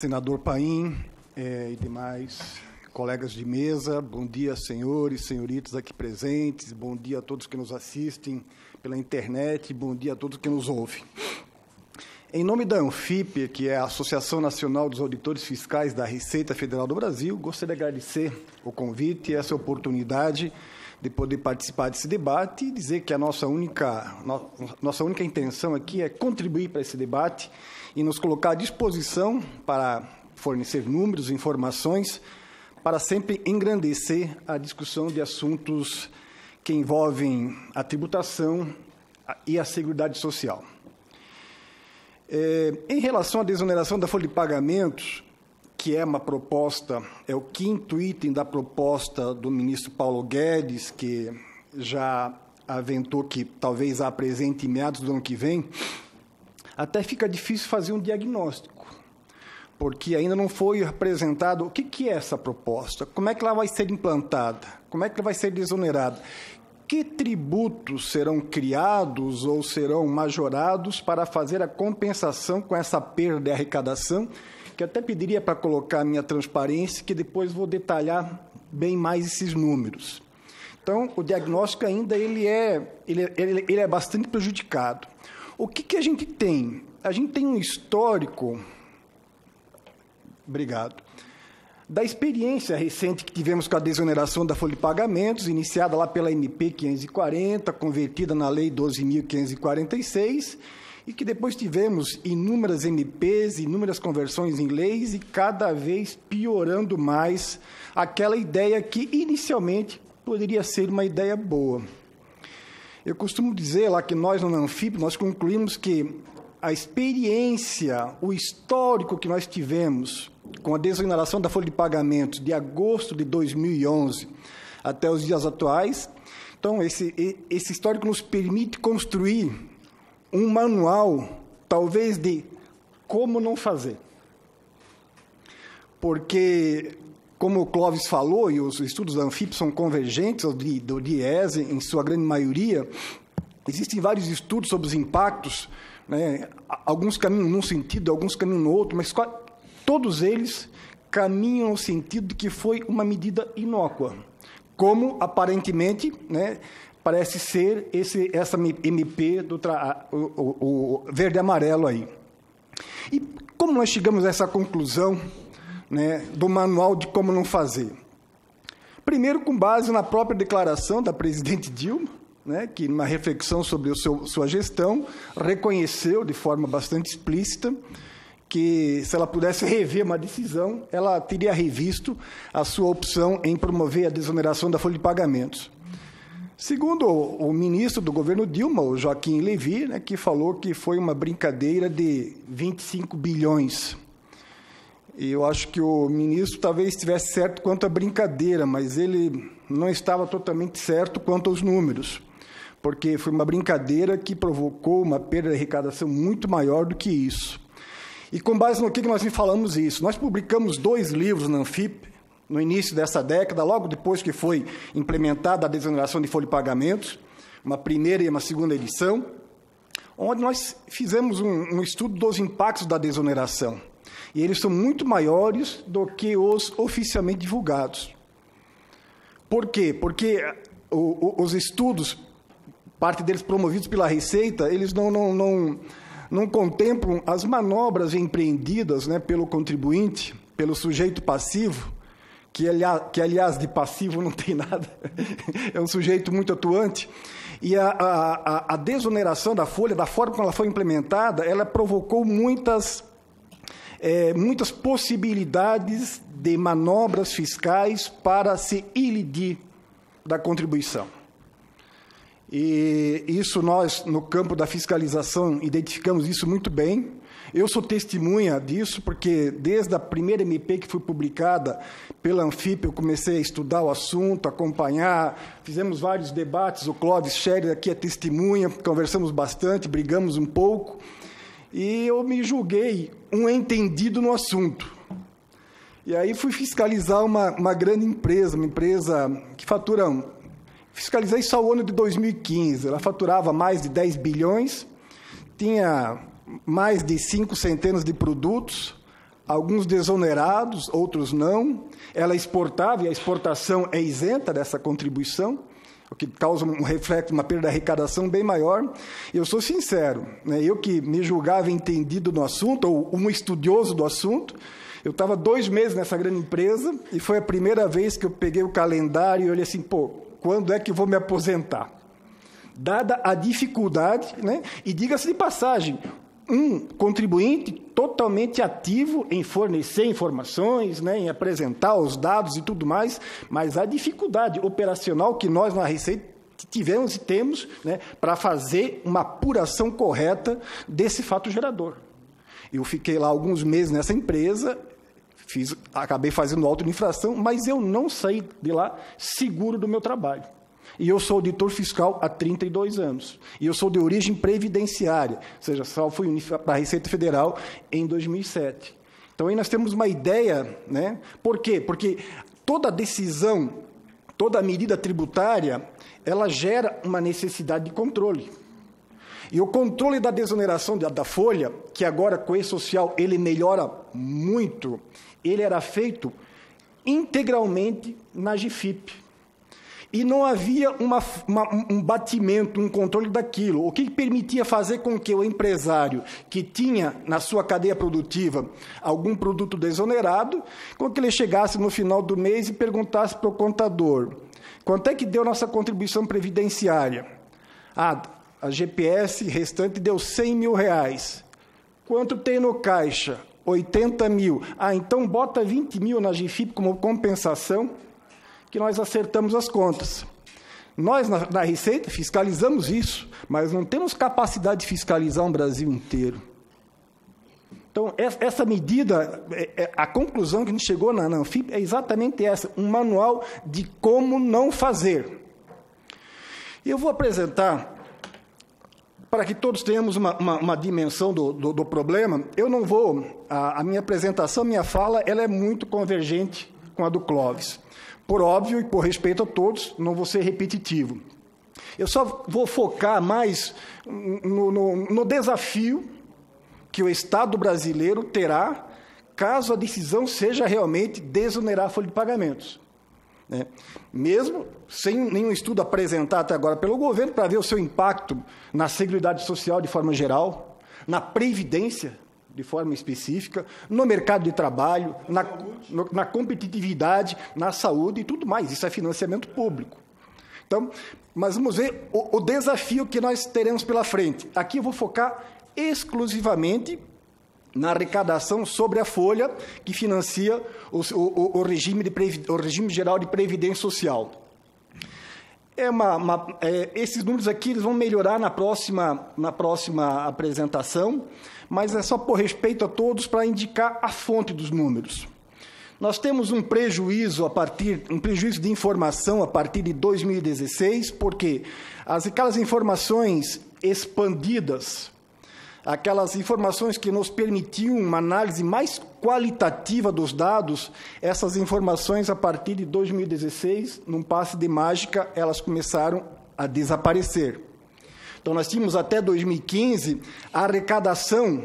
Senador Paim e demais colegas de mesa, bom dia, senhores, senhoritas aqui presentes, bom dia a todos que nos assistem pela internet, bom dia a todos que nos ouvem. Em nome da ANFIP, que é a Associação Nacional dos Auditores Fiscais da Receita Federal do Brasil, gostaria de agradecer o convite e essa oportunidade de poder participar desse debate e dizer que a nossa única intenção aqui é contribuir para esse debate e nos colocar à disposição para fornecer números, informações, para sempre engrandecer a discussão de assuntos que envolvem a tributação e a Seguridade Social. Em relação à desoneração da folha de pagamentos, que é uma proposta, é o quinto item da proposta do ministro Paulo Guedes, que já aventou que talvez a apresente em meados do ano que vem, até fica difícil fazer um diagnóstico, porque ainda não foi apresentado o que é essa proposta, como é que ela vai ser implantada, como é que ela vai ser desonerada, que tributos serão criados ou serão majorados para fazer a compensação com essa perda de arrecadação, que até pediria para colocar a minha transparência, que depois vou detalhar bem mais esses números. Então, o diagnóstico ainda ele é bastante prejudicado. O que a gente tem? A gente tem um histórico, da experiência recente que tivemos com a desoneração da folha de pagamentos, iniciada lá pela MP 540, convertida na Lei 12.546, e que depois tivemos inúmeras MPs, inúmeras conversões em leis, e cada vez piorando mais aquela ideia que, inicialmente, poderia ser uma ideia boa. Eu costumo dizer lá que nós, no ANFIP, nós concluímos que a experiência, o histórico que nós tivemos com a desoneração da folha de pagamentos de agosto de 2011 até os dias atuais, então, esse histórico nos permite construir um manual, talvez, de como não fazer. Porque, como o Clóvis falou, e os estudos da ANFIP são convergentes, do DIESE, em sua grande maioria, existem vários estudos sobre os impactos, né? Alguns caminham num sentido, alguns caminham no outro, mas todos eles caminham no sentido de que foi uma medida inócua, como, aparentemente, né, parece ser essa MP, o verde e amarelo aí. E como nós chegamos a essa conclusão, né, do manual de como não fazer? Primeiro, com base na própria declaração da presidente Dilma, né, que, numa reflexão sobre sua gestão, reconheceu de forma bastante explícita que, se ela pudesse rever uma decisão, ela teria revisto a sua opção em promover a desoneração da folha de pagamentos. Segundo o ministro do governo Dilma, o Joaquim Levy, né, que falou que foi uma brincadeira de 25 bilhões. E eu acho que o ministro talvez estivesse certo quanto à brincadeira, mas ele não estava totalmente certo quanto aos números, porque foi uma brincadeira que provocou uma perda de arrecadação muito maior do que isso. E com base no que nós falamos isso? Nós publicamos 2 livros na ANFIP, no início dessa década, logo depois que foi implementada a desoneração de folha de pagamentos, uma primeira e uma segunda edição, onde nós fizemos um estudo dos impactos da desoneração. E eles são muito maiores do que os oficialmente divulgados. Por quê? Porque os estudos, parte deles promovidos pela Receita, eles não contemplam as manobras empreendidas, né, pelo contribuinte, pelo sujeito passivo, que, aliás, de passivo não tem nada, é um sujeito muito atuante, e a desoneração da folha, da forma como ela foi implementada, ela provocou muitas possibilidades de manobras fiscais para se ilidir da contribuição. E isso nós, no campo da fiscalização, identificamos isso muito bem. Eu sou testemunha disso, porque desde a primeira MP que foi publicada pela ANFIP, eu comecei a estudar o assunto, acompanhar, fizemos vários debates, o Clóvis Scherer aqui é testemunha, conversamos bastante, brigamos um pouco, e eu me julguei um entendido no assunto. E aí fui fiscalizar uma grande empresa, uma empresa que fatura... Fiscalizei só o ano de 2015, ela faturava mais de 10 bilhões, tinha mais de 5 centenas de produtos, alguns desonerados, outros não. Ela exportava e a exportação é isenta dessa contribuição, o que causa um reflexo, uma perda de arrecadação bem maior. Eu sou sincero, né? Eu que me julgava entendido no assunto, ou um estudioso do assunto, eu estava 2 meses nessa grande empresa e foi a primeira vez que eu peguei o calendário e olhei assim, quando é que eu vou me aposentar? Dada a dificuldade, né? E diga-se de passagem, um contribuinte totalmente ativo em fornecer informações, né, em apresentar os dados e tudo mais, mas a dificuldade operacional que nós na Receita tivemos e temos, né, para fazer uma apuração correta desse fato gerador. Eu fiquei lá alguns meses nessa empresa, acabei fazendo auto de infração, mas eu não saí de lá seguro do meu trabalho. E eu sou auditor fiscal há 32 anos. E eu sou de origem previdenciária, ou seja, só fui para a Receita Federal em 2007. Então, aí nós temos uma ideia, né? Por quê? Porque toda decisão, toda medida tributária, ela gera uma necessidade de controle. E o controle da desoneração da folha, que agora com o E-Social ele melhora muito, ele era feito integralmente na GFIP. E não havia um batimento, um controle daquilo, o que permitia fazer com que o empresário que tinha na sua cadeia produtiva algum produto desonerado, com que ele chegasse no final do mês e perguntasse para o contador, quanto é que deu nossa contribuição previdenciária? A GPS restante deu R$100 mil. Quanto tem no caixa? 80 mil. Então bota 20 mil na GFIP como compensação, que nós acertamos as contas. Nós, na Receita, fiscalizamos isso, mas não temos capacidade de fiscalizar um Brasil inteiro. Então, essa medida, a conclusão que a gente chegou na Anfip é exatamente essa, um manual de como não fazer. E eu vou apresentar, para que todos tenhamos uma dimensão do problema, eu não vou, a minha apresentação, minha fala, ela é muito convergente com a do Clóvis. Por óbvio e por respeito a todos, não vou ser repetitivo. Eu só vou focar mais no desafio que o Estado brasileiro terá caso a decisão seja realmente desonerar a folha de pagamentos. Né? Mesmo sem nenhum estudo apresentado até agora pelo governo para ver o seu impacto na Seguridade Social de forma geral, na Previdência de forma específica, no mercado de trabalho, na competitividade, na saúde e tudo mais. Isso é financiamento público. Então, mas vamos ver o desafio que nós teremos pela frente. Aqui eu vou focar exclusivamente na arrecadação sobre a folha que financia o regime geral de previdência social. Esses números aqui eles vão melhorar na próxima apresentação, mas é só por respeito a todos para indicar a fonte dos números. Nós temos um prejuízo de informação a partir de 2016, porque aquelas informações expandidas, aquelas informações que nos permitiam uma análise mais qualitativa dos dados, essas informações, a partir de 2016, num passe de mágica, elas começaram a desaparecer. Então, nós tínhamos até 2015 a arrecadação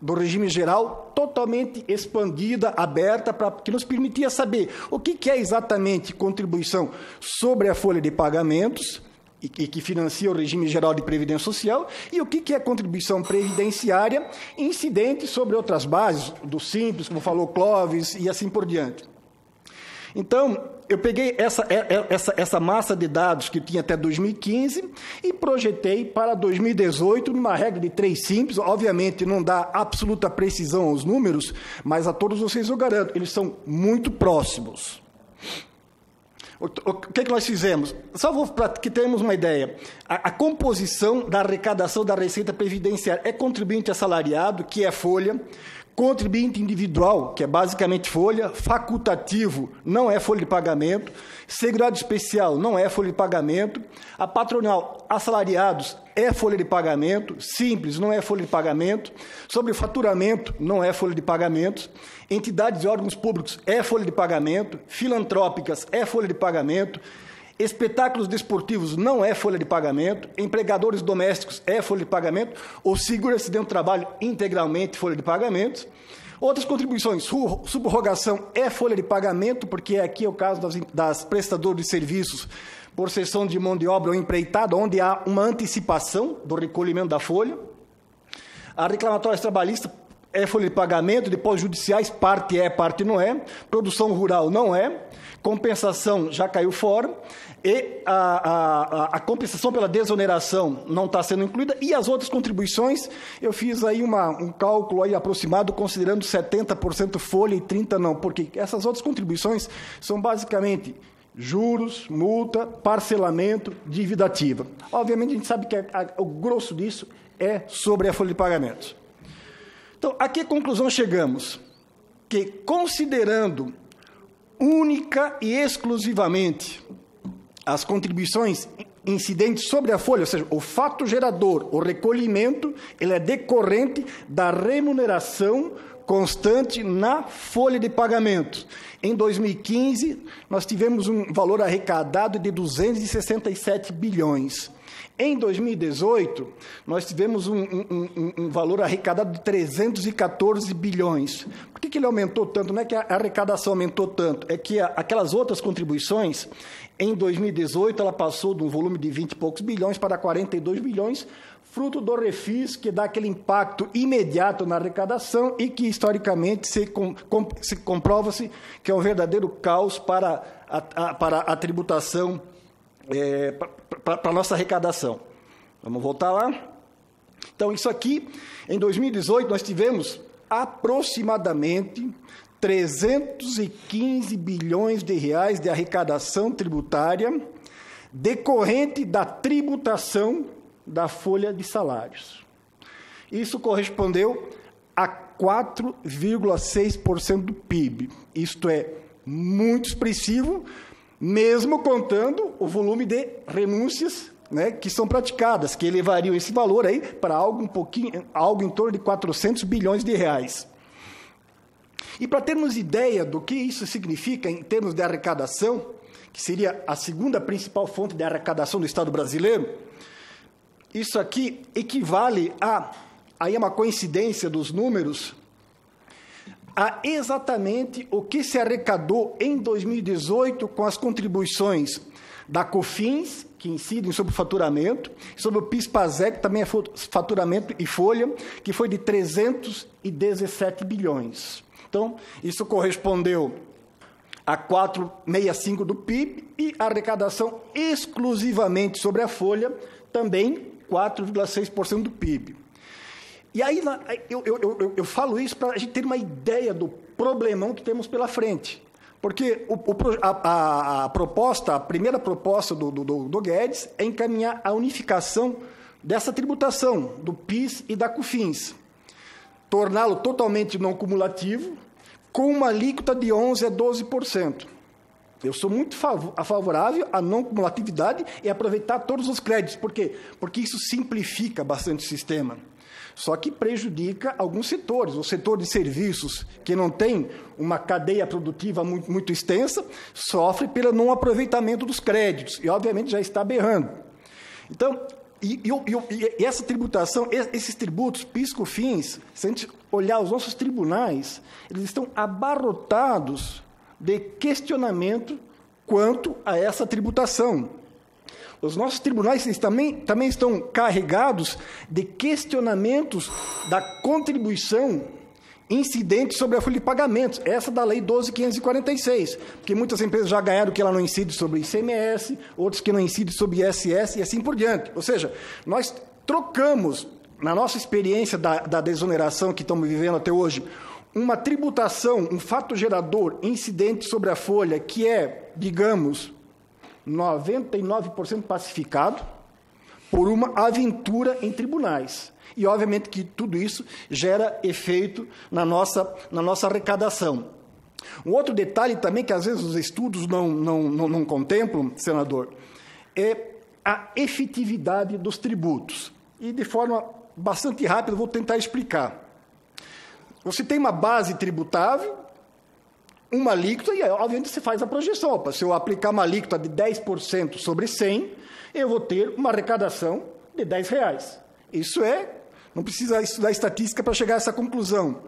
do regime geral totalmente expandida, aberta, que nos permitia saber o que é exatamente contribuição sobre a folha de pagamentos, e que financia o regime geral de previdência social, e o que é contribuição previdenciária incidente sobre outras bases, do Simples, como falou Clóvis, e assim por diante. Então, eu peguei essa massa de dados que tinha até 2015 e projetei para 2018 numa regra de 3 simples. Obviamente, não dá absoluta precisão aos números, mas a todos vocês eu garanto, eles são muito próximos. O que nós fizemos? Só para que tenhamos uma ideia. A composição da arrecadação da Receita Previdenciária é contribuinte assalariado, que é folha, contribuinte individual, que é basicamente folha, facultativo, não é folha de pagamento, segurado especial, não é folha de pagamento, a patronal, assalariados, é folha de pagamento, simples, não é folha de pagamento, sobre faturamento, não é folha de pagamento, entidades e órgãos públicos, é folha de pagamento, filantrópicas, é folha de pagamento, espetáculos desportivos não é folha de pagamento, empregadores domésticos é folha de pagamento, ou seguro-acidente do trabalho integralmente folha de pagamento, Outras contribuições, subrogação é folha de pagamento, porque aqui é o caso das prestadoras de serviços por cessão de mão de obra ou empreitada, onde há uma antecipação do recolhimento da folha. A reclamatória trabalhista é folha de pagamento, depósitos judiciais, parte é, parte não é. Produção rural não é. Compensação já caiu fora. E a compensação pela desoneração não está sendo incluída. E as outras contribuições, eu fiz aí um cálculo aí aproximado, considerando 70% folha e 30% não. Porque essas outras contribuições são basicamente juros, multa, parcelamento, dívida ativa. Obviamente, a gente sabe que o grosso disso é sobre a folha de pagamentos. Então, a que conclusão chegamos? Que, considerando única e exclusivamente as contribuições incidentes sobre a folha, ou seja, o fato gerador, o recolhimento, ele é decorrente da remuneração constante na folha de pagamento. Em 2015, nós tivemos um valor arrecadado de 267 bilhões. Em 2018, nós tivemos um valor arrecadado de 314 bilhões. Por que ele aumentou tanto? Não é que a arrecadação aumentou tanto, é que aquelas outras contribuições, em 2018, ela passou de um volume de 20 e poucos bilhões para 42 bilhões, fruto do refis, que dá aquele impacto imediato na arrecadação e que, historicamente, se comprova-se que é um verdadeiro caos para a tributação, para a nossa arrecadação. Vamos voltar lá? Então, isso aqui, em 2018, nós tivemos aproximadamente 315 bilhões de reais de arrecadação tributária decorrente da tributação da folha de salários. Isso correspondeu a 4,6% do PIB. Isto é muito expressivo, mesmo contando o volume de renúncias, né, que são praticadas, que elevariam esse valor aí para algo em torno de 400 bilhões de reais. E para termos ideia do que isso significa em termos de arrecadação, que seria a segunda principal fonte de arrecadação do Estado brasileiro, isso aqui equivale aí é uma coincidência dos números, a exatamente o que se arrecadou em 2018 com as contribuições da COFINS, que incidem sobre o faturamento, sobre o PIS/PASEC, que também é faturamento e folha, que foi de 317 bilhões. Então, isso correspondeu a 4,65% do PIB e a arrecadação exclusivamente sobre a folha, também 4,6% do PIB. E aí eu falo isso para a gente ter uma ideia do problemão que temos pela frente. Porque a primeira proposta do Guedes é encaminhar a unificação dessa tributação, do PIS e da COFINS, torná-lo totalmente não cumulativo, com uma alíquota de 11% a 12%. Eu sou muito favorável à não cumulatividade e aproveitar todos os créditos. Por quê? Porque isso simplifica bastante o sistema. Só que prejudica alguns setores. O setor de serviços, que não tem uma cadeia produtiva muito extensa, sofre pelo não aproveitamento dos créditos e, obviamente, já está berrando. Então, e essa tributação, esses tributos, PIS, COFINS, se a gente olhar os nossos tribunais, eles estão abarrotados de questionamento quanto a essa tributação. Os nossos tribunais eles também estão carregados de questionamentos da contribuição incidente sobre a folha de pagamentos, essa da Lei 12.546, porque muitas empresas já ganharam que ela não incide sobre ICMS, outros que não incidem sobre ISS e assim por diante. Ou seja, nós trocamos, na nossa experiência da desoneração que estamos vivendo até hoje, uma tributação, um fato gerador incidente sobre a folha que é, digamos, 99% pacificado, por uma aventura em tribunais. E, obviamente, que tudo isso gera efeito na nossa arrecadação. Um outro detalhe também, que às vezes os estudos não contemplam, senador, é a efetividade dos tributos. E, de forma bastante rápida, vou tentar explicar. Você tem uma base tributável, uma alíquota, e, obviamente, você faz a projeção. Opa, se eu aplicar uma alíquota de 10% sobre 100, eu vou ter uma arrecadação de R$10. Isso não precisa estudar estatística para chegar a essa conclusão.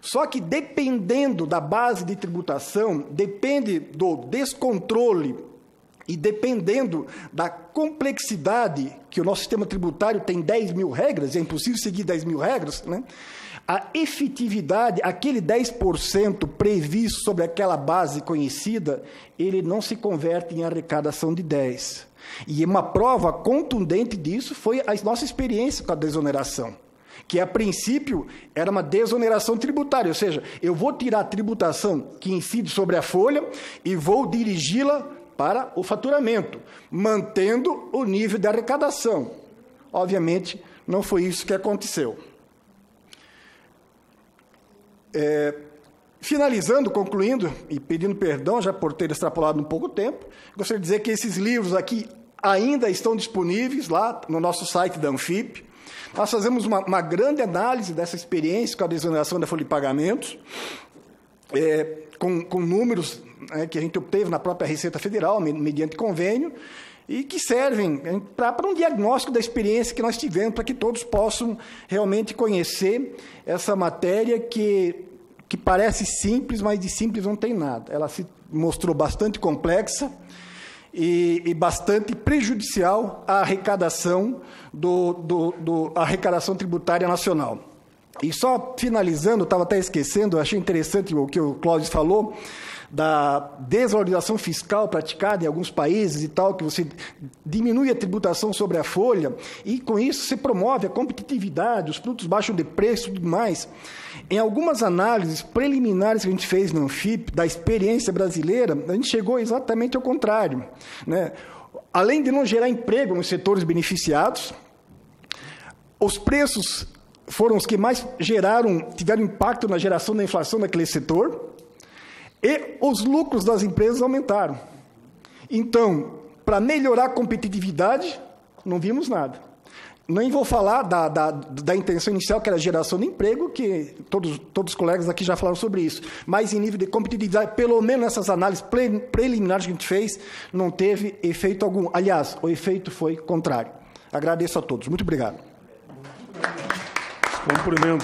Só que, dependendo da base de tributação, depende do descontrole e dependendo da complexidade, que o nosso sistema tributário tem 10 mil regras, é impossível seguir 10 mil regras, né? A efetividade, aquele 10% previsto sobre aquela base conhecida, ele não se converte em arrecadação de 10%. E uma prova contundente disso foi a nossa experiência com a desoneração, que, a princípio, era uma desoneração tributária, ou seja, eu vou tirar a tributação que incide sobre a folha e vou dirigi-la para o faturamento, mantendo o nível de arrecadação. Obviamente, não foi isso que aconteceu. Finalizando, concluindo, e pedindo perdão já por ter extrapolado um pouco o tempo, gostaria de dizer que esses livros aqui ainda estão disponíveis lá no nosso site da Anfip. Nós fazemos uma grande análise dessa experiência com a desoneração da folha de pagamentos, com números que a gente obteve na própria Receita Federal, mediante convênio, e que servem para um diagnóstico da experiência que nós tivemos, para que todos possam realmente conhecer essa matéria que parece simples, mas de simples não tem nada. Ela se mostrou bastante complexa e bastante prejudicial à arrecadação, à arrecadação tributária nacional. E só finalizando, estava até esquecendo, achei interessante o que o Clóvis falou, da desvalorização fiscal praticada em alguns países e tal, que você diminui a tributação sobre a folha e, com isso, você promove a competitividade, os produtos baixam de preço e tudo mais. Em algumas análises preliminares que a gente fez no Anfip, da experiência brasileira, a gente chegou exatamente ao contrário, né? Além de não gerar emprego nos setores beneficiados, os preços foram os que mais tiveram impacto na geração da inflação naquele setor, e os lucros das empresas aumentaram. Então, para melhorar a competitividade, não vimos nada. Nem vou falar da intenção inicial, que era a geração de emprego, que todos os colegas aqui já falaram sobre isso. Mas, em nível de competitividade, pelo menos nessas análises preliminares que a gente fez, não teve efeito algum. Aliás, o efeito foi contrário. Agradeço a todos. Muito obrigado. Cumprimento